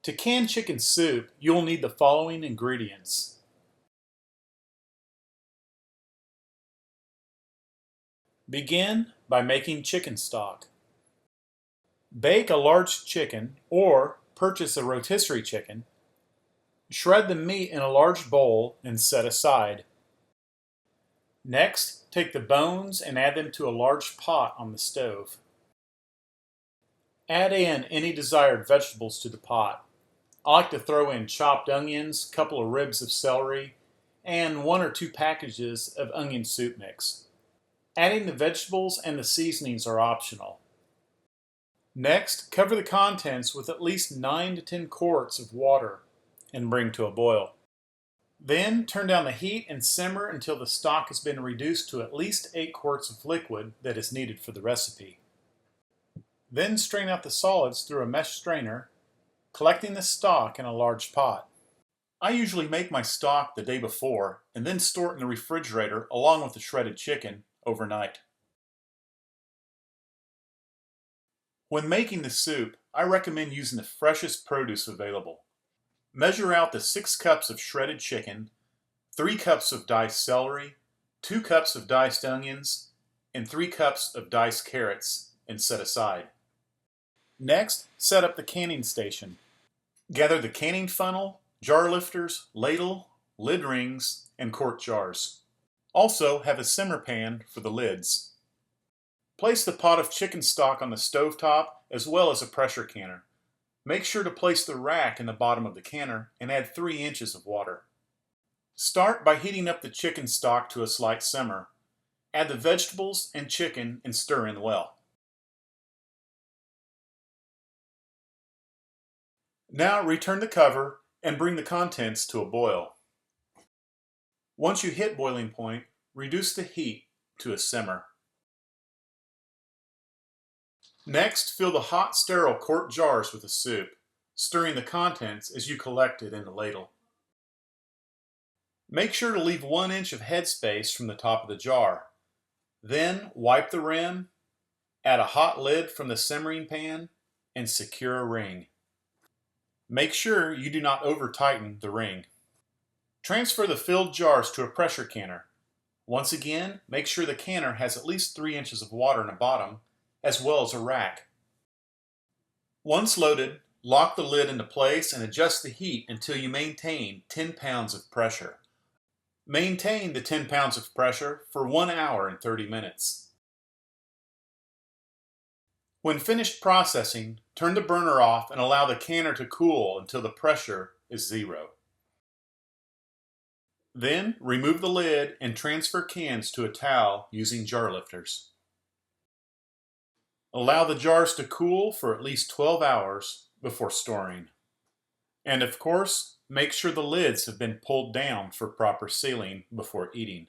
To can chicken soup, you'll need the following ingredients. Begin by making chicken stock. Bake a large chicken or purchase a rotisserie chicken. Shred the meat in a large bowl and set aside. Next, take the bones and add them to a large pot on the stove. Add in any desired vegetables to the pot. I like to throw in chopped onions, a couple of ribs of celery, and 1 or 2 packages of onion soup mix. Adding the vegetables and the seasonings are optional. Next, cover the contents with at least 9 to 10 quarts of water and bring to a boil. Then turn down the heat and simmer until the stock has been reduced to at least 8 quarts of liquid that is needed for the recipe. Then strain out the solids through a mesh strainer, collecting the stock in a large pot. I usually make my stock the day before and then store it in the refrigerator along with the shredded chicken overnight. When making the soup, I recommend using the freshest produce available. Measure out the 6 cups of shredded chicken, 3 cups of diced celery, 2 cups of diced onions, and 3 cups of diced carrots, and set aside. Next, set up the canning station. Gather the canning funnel, jar lifters, ladle, lid rings, and quart jars. Also have a simmer pan for the lids. Place the pot of chicken stock on the stovetop as well as a pressure canner. Make sure to place the rack in the bottom of the canner and add 3 inches of water. Start by heating up the chicken stock to a slight simmer. Add the vegetables and chicken and stir in well. Now return the cover and bring the contents to a boil. Once you hit boiling point, reduce the heat to a simmer. Next, fill the hot, sterile quart jars with the soup, stirring the contents as you collect it in the ladle. Make sure to leave 1 inch of headspace from the top of the jar. Then wipe the rim, add a hot lid from the simmering pan, and secure a ring. Make sure you do not over-tighten the ring. Transfer the filled jars to a pressure canner. Once again, make sure the canner has at least 3 inches of water in the bottom, as well as a rack. Once loaded, lock the lid into place and adjust the heat until you maintain 10 pounds of pressure. Maintain the 10 pounds of pressure for 1 hour and 30 minutes. When finished processing, turn the burner off and allow the canner to cool until the pressure is 0. Then remove the lid and transfer cans to a towel using jar lifters. Allow the jars to cool for at least 12 hours before storing. And of course, make sure the lids have been pulled down for proper sealing before eating.